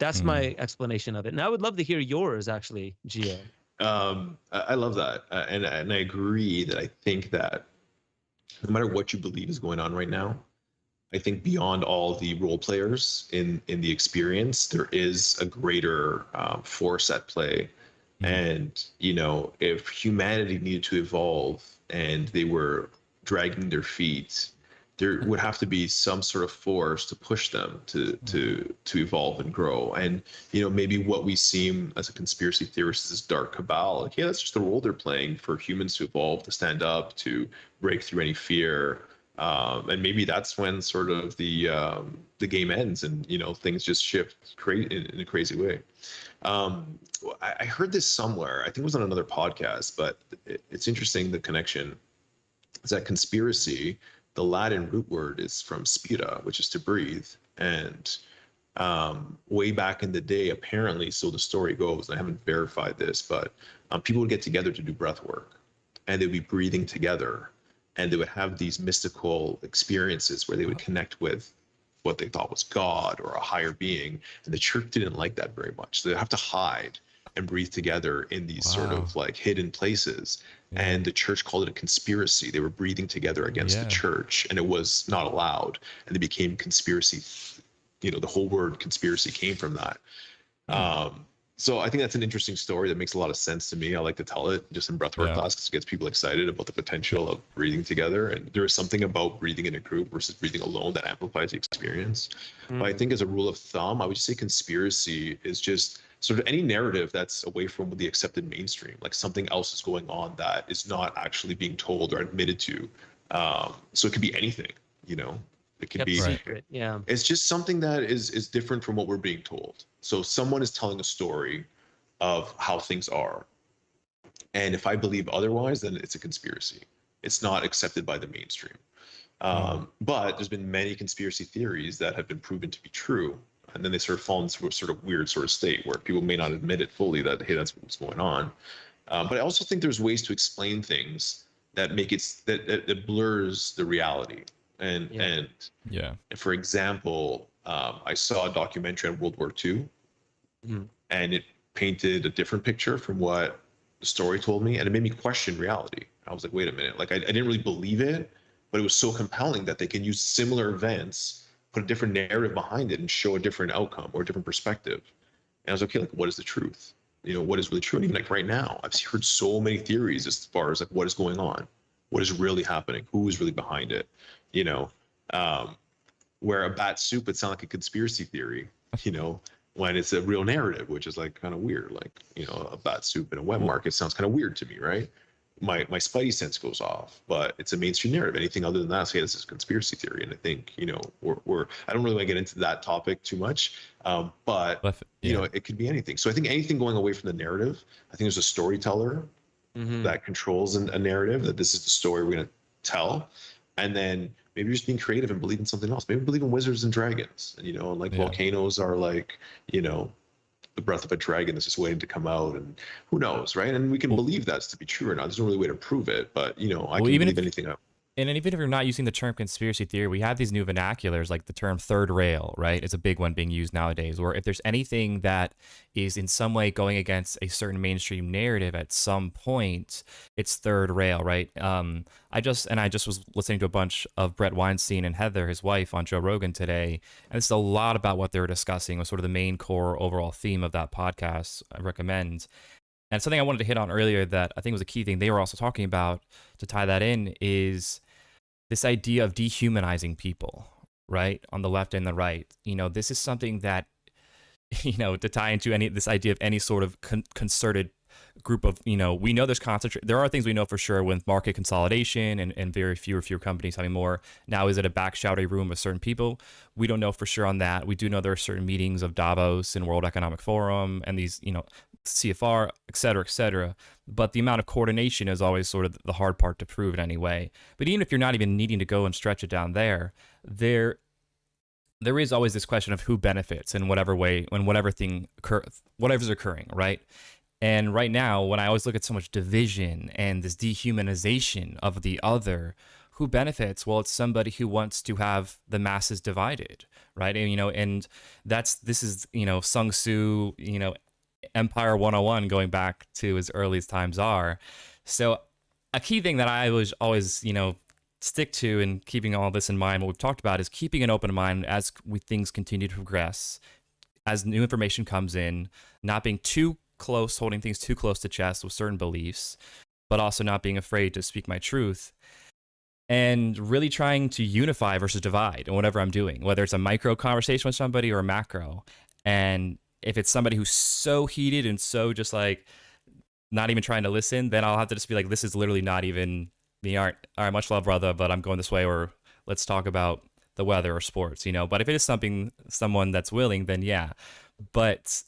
That's my explanation of it. And I would love to hear yours, actually, Gio. I love that, and I agree that I think that no matter what you believe is going on right now, I think beyond all the role players in the experience, there is a greater force at play. And if humanity needed to evolve and they were dragging their feet, there would have to be some sort of force to push them to evolve and grow. And maybe what we seem as a conspiracy theorist is this dark cabal. Like, yeah, that's just the role they're playing for humans to evolve, to stand up, to break through any fear. And maybe that's when sort of the game ends and things just shift in a crazy way. I heard this somewhere. I think it was on another podcast, but it's interesting, the connection is that conspiracy, the Latin root word is from spira, which is to breathe. And way back in the day, apparently, so the story goes, and I haven't verified this, but people would get together to do breath work, and they'd be breathing together, and they would have these mystical experiences where they would connect with what they thought was God or a higher being. And the church didn't like that very much. So they'd have to hide and breathe together in these sort of like hidden places. And the church called it a conspiracy. They were breathing together against the church, and it was not allowed. And they became conspiracy. The whole word conspiracy came from that. So I think that's an interesting story that makes a lot of sense to me. I like to tell it just in breathwork class because it gets people excited about the potential of breathing together. And there is something about breathing in a group versus breathing alone that amplifies the experience. But I think as a rule of thumb, I would just say conspiracy is just sort of any narrative that's away from the accepted mainstream, like something else is going on that is not actually being told or admitted to. So it could be anything, It could be secret. Yeah. It's just something that is different from what we're being told. So someone is telling a story of how things are. And if I believe otherwise, then it's a conspiracy. It's not accepted by the mainstream. But there's been many conspiracy theories that have been proven to be true. And then they sort of fall into a sort of weird sort of state where people may not admit it fully that, hey, that's what's going on. But I also think there's ways to explain things that make it, that blurs the reality. And for example, I saw a documentary on World War II, and it painted a different picture from what the story told me, and it made me question reality. I was like, wait a minute, like I didn't really believe it, but it was so compelling that they can use similar events, put a different narrative behind it, and show a different outcome or a different perspective. And I was like, okay, like what is the truth? What is really true? And even like right now, I've heard so many theories as far as like what is going on, what is really happening, who is really behind it. Where a bat soup would sound like a conspiracy theory, when it's a real narrative, which is like kind of weird. Like, a bat soup in a wet market sounds kind of weird to me, right? My spidey sense goes off, but it's a mainstream narrative. Anything other than that, say this is a conspiracy theory. And I think, we're I don't really want to get into that topic too much, but it could be anything. So I think anything going away from the narrative, I think there's a storyteller that controls a narrative, that this is the story we're going to tell. And then maybe just being creative and believe in something else. Maybe believe in wizards and dragons, and volcanoes are like, the breath of a dragon that's just waiting to come out, and who knows, right? And we can believe that's to be true or not. There's no really way to prove it, but I can believe anything up. And even if you're not using the term conspiracy theory, we have these new vernaculars, like the term third rail, right? It's a big one being used nowadays, where if there's anything that is in some way going against a certain mainstream narrative at some point, it's third rail, right? I just was listening to a bunch of Brett Weinstein and Heather, his wife, on Joe Rogan today, and it's a lot about what they were discussing was sort of the main core overall theme of that podcast. I recommend. And something I wanted to hit on earlier that I think was a key thing they were also talking about to tie that in is this idea of dehumanizing people, right? On the left and the right. This is something that, to tie into this idea of any sort of concerted group of, we know there's there are things we know for sure with market consolidation and very fewer companies having more. Now, is it a back shouty room with certain people? We don't know for sure on that. We do know there are certain meetings of Davos and World Economic Forum and these, CFR, et cetera, but the amount of coordination is always sort of the hard part to prove in any way. But even if you're not even needing to go and stretch it down there is always this question of who benefits in whatever way, when whatever's occurring, right? And right now, when I always look at so much division and this dehumanization of the other who benefits? Well, it's somebody who wants to have the masses divided, right? And and this is Sun Tzu, Empire 101, going back to as early as times are. So a key thing that I was always stick to, and keeping all this in mind, what we've talked about is keeping an open mind as things continue to progress, as new information comes in, not being too close, holding things too close to chest with certain beliefs, but also not being afraid to speak my truth, and really trying to unify versus divide in whatever I'm doing, whether it's a micro conversation with somebody or a macro. And if it's somebody who's so heated and so just like not even trying to listen, then I'll have to just be like, this is literally not even the art. All right, much love, brother, but I'm going this way, or let's talk about the weather or sports, But if it is someone that's willing, then yeah. But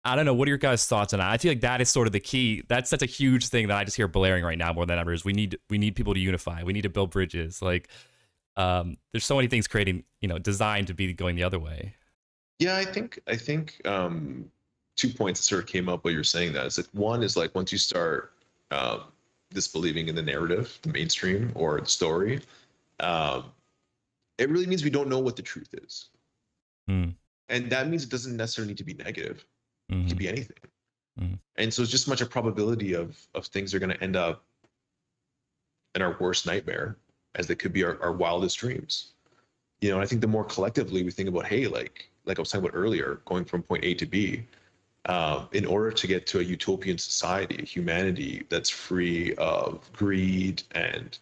I don't know. What are your guys' thoughts on that? I feel like that is sort of the key. That's such a huge thing that I just hear blaring right now more than ever. Is we need people to unify. We need to build bridges. Like, there's so many things designed to be going the other way. Yeah, I think 2 points that sort of came up while you're saying that is like, one is like, once you start disbelieving in the narrative, the mainstream or the story, it really means we don't know what the truth is. And that means it doesn't necessarily need to be negative. It could be anything. And so it's just much a probability of things are going to end up in our worst nightmare as they could be our wildest dreams. And I think the more collectively we think about, hey, like I was talking about earlier, going from point A to B, in order to get to a utopian society, a humanity that's free of greed and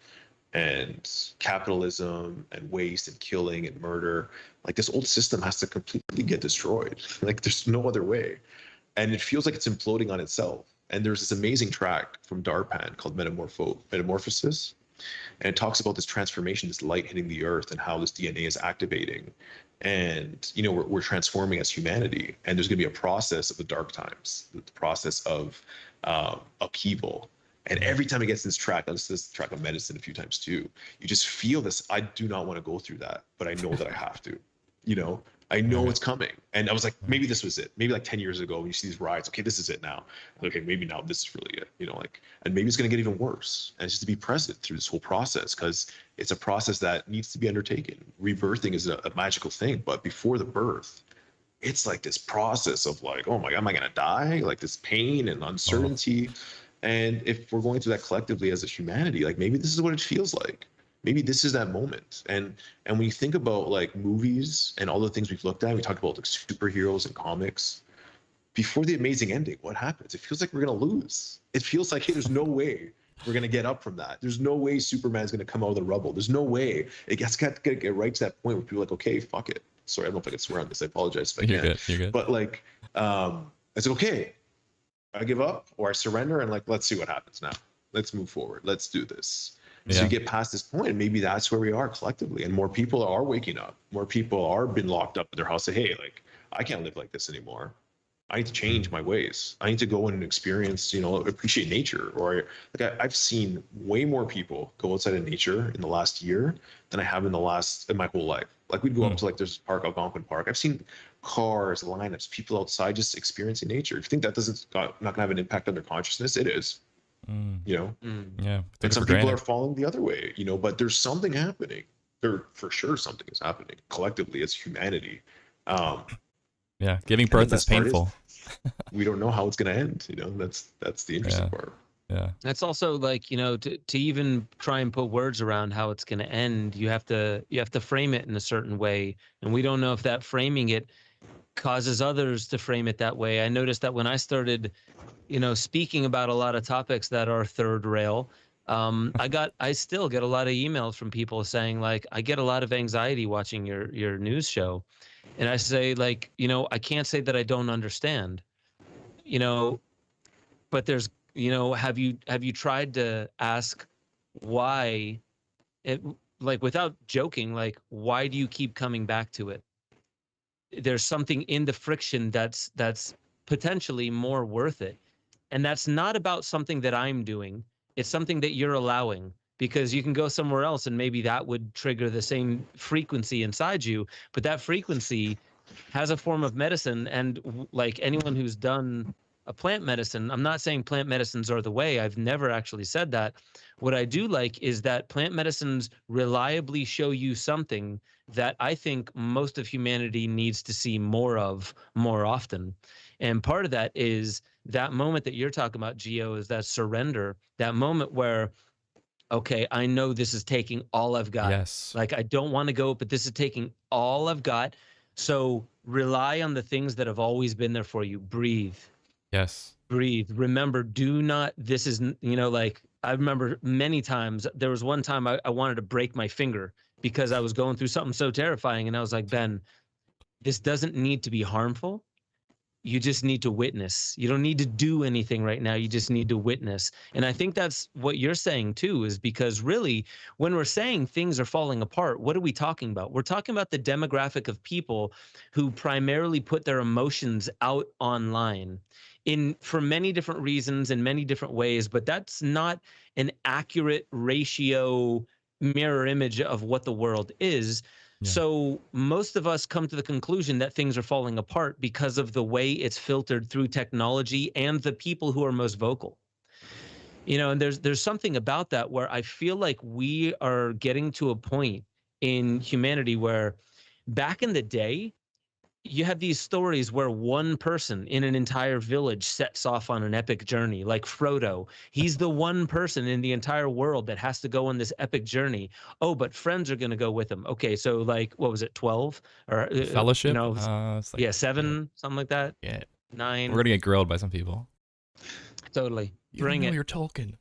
capitalism and waste and killing and murder, like this old system has to completely get destroyed. Like there's no other way. And it feels like it's imploding on itself. And there's this amazing track from Darpan called Metamorphosis. And it talks about this transformation, this light hitting the earth, and how this DNA is activating. And, we're transforming as humanity. And there's going to be a process of the dark times, the process of upheaval. And every time it gets this track, I listened to this track of Medicine a few times too, you just feel this, I do not want to go through that, but I know that I have to, I know it's coming. And I was like, maybe this was it. Maybe like 10 years ago, when you see these riots, okay, this is it now. Okay, maybe now this is really it, and maybe it's going to get even worse. And it's just to be present through this whole process, because it's a process that needs to be undertaken. Rebirthing is a magical thing, but before the birth, it's like this process of like, oh my God, am I going to die? Like this pain and uncertainty. And if we're going through that collectively as a humanity, like maybe this is what it feels like. Maybe this is that moment. And when you think about like movies and all the things we've looked at, we talked about like superheroes and comics. Before the amazing ending, what happens? It feels like we're going to lose. It feels like, hey, there's no way we're going to get up from that. There's no way Superman's going to come out of the rubble. There's no way. It gets got to get right to that point where people are like, okay, fuck it. Sorry, I don't know if I can swear on this. I apologize if I can. You're good. But like, it's like, okay, I give up or I surrender, and like, let's see what happens now. Let's move forward. Let's do this. Yeah. So you get past this point, and maybe that's where we are collectively, and more people are waking up. More people are been locked up in their house. Say, hey, like, I can't live like this anymore. I need to change my ways. I need to go and experience, appreciate nature. Or like I've seen way more people go outside of nature in the last year than I have in my whole life. Like we'd go up to like there's a park, Algonquin Park. I've seen cars, lineups, people outside just experiencing nature. If you think that not gonna have an impact on their consciousness, it is. Yeah. And some people are falling the other way, but there's something happening. There for sure something is happening collectively as humanity. Yeah, giving birth is painful. We don't know how it's going to end. That's the interesting part. Yeah. That's also like, to even try and put words around how it's going to end, you have to frame it in a certain way. And we don't know if that framing it causes others to frame it that way. I noticed that when I started, speaking about a lot of topics that are third rail, I still get a lot of emails from people saying like, I get a lot of anxiety watching your news show. And I say like, I can't say that I don't understand, but there's, have you tried to ask why it, like, without joking, like, why do you keep coming back to it? There's something in the friction that's potentially more worth it. And that's not about something that I'm doing. It's something that you're allowing, because you can go somewhere else and maybe that would trigger the same frequency inside you. But that frequency has a form of medicine. And like anyone who's done a plant medicine. I'm not saying plant medicines are the way. I've never actually said that. What I do like is that plant medicines reliably show you something that I think most of humanity needs to see more of more often. And part of that is that moment that you're talking about, Gio, is that surrender, that moment where, okay, I know this is taking all I've got. Yes. Like, I don't want to go, but this is taking all I've got. So rely on the things that have always been there for you. Breathe. Yes. Breathe. Remember, do not, this is, like, I remember many times, there was one time I wanted to break my finger because I was going through something so terrifying. And I was like, Ben, this doesn't need to be harmful. You just need to witness. You don't need to do anything right now. You just need to witness. And I think that's what you're saying too, is because really, when we're saying things are falling apart, what are we talking about? We're talking about the demographic of people who primarily put their emotions out online for many different reasons in many different ways, but that's not an accurate ratio mirror image of what the world is. Yeah. So most of us come to the conclusion that things are falling apart because of the way it's filtered through technology and the people who are most vocal. And there's something about that where I feel like we are getting to a point in humanity where back in the day, you have these stories where one person in an entire village sets off on an epic journey, like Frodo. He's the one person in the entire world that has to go on this epic journey. Oh, but friends are going to go with him. Okay, so like, what was it, 12? Or Fellowship? It's like, 7, something like that. Yeah. 9. We're going to get grilled by some people. Totally. You Bring don't know it. you're Tolkien.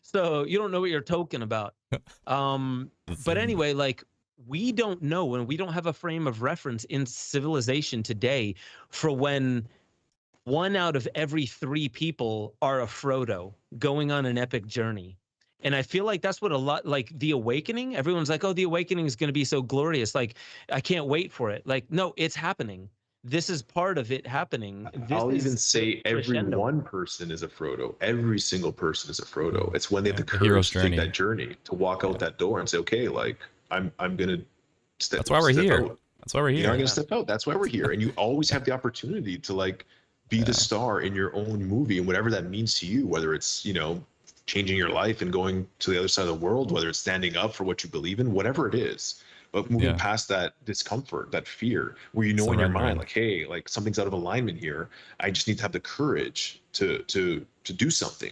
So you don't know what you're talking about. But anyway, like, we don't know, and we don't have a frame of reference in civilization today for when 1 out of every 3 people are a Frodo going on an epic journey. And I feel like that's what a lot, like the awakening, everyone's like, oh, the awakening is going to be so glorious. Like, I can't wait for it. Like, no, it's happening. This is part of it happening. I'll even say every one person is a Frodo. Every single person is a Frodo. It's when they have the courage to take that journey, to walk out that door and say, okay, like, I'm gonna step. That's why we're here. Out. That's why we're here. You're not gonna step out. That's why we're here. And you always have the opportunity to like be the star in your own movie, and whatever that means to you, whether it's changing your life and going to the other side of the world, whether it's standing up for what you believe in, whatever it is. But moving past that discomfort, that fear, where in your mind, like, hey, like something's out of alignment here. I just need to have the courage to do something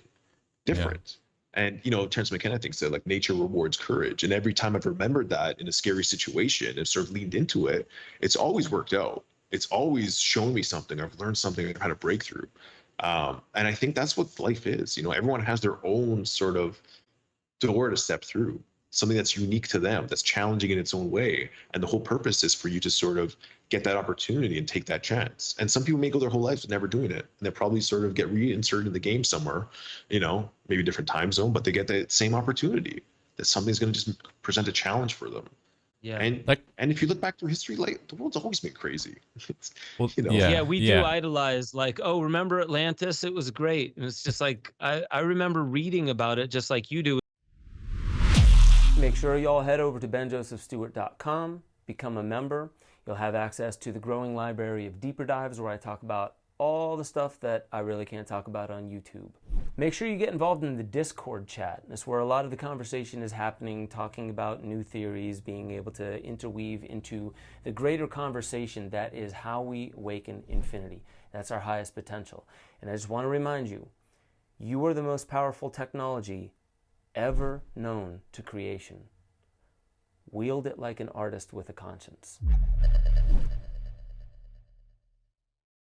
different. And, Terence McKenna thinks that like nature rewards courage. And every time I've remembered that in a scary situation and sort of leaned into it, it's always worked out. It's always shown me something. I've learned something. I've had a breakthrough. And I think that's what life is. Everyone has their own sort of door to step through, something that's unique to them, that's challenging in its own way. And the whole purpose is for you to sort of get that opportunity and take that chance. And some people may go their whole lives never doing it. And they probably sort of get reinserted in the game somewhere, maybe a different time zone, but they get that same opportunity that something's going to just present a challenge for them. Yeah. And if you look back through history, like the world's always been crazy. We do idolize, like, oh, remember Atlantis? It was great. And it's just like, I remember reading about it just like you do. Make sure y'all head over to benjosephstewart.com, become a member. You'll have access to the growing library of deeper dives where I talk about all the stuff that I really can't talk about on YouTube. Make sure you get involved in the Discord chat. That's where a lot of the conversation is happening, talking about new theories, being able to interweave into the greater conversation that is how we awaken infinity. That's our highest potential. And I just want to remind you, you are the most powerful technology ever known to creation. Wield it like an artist with a conscience.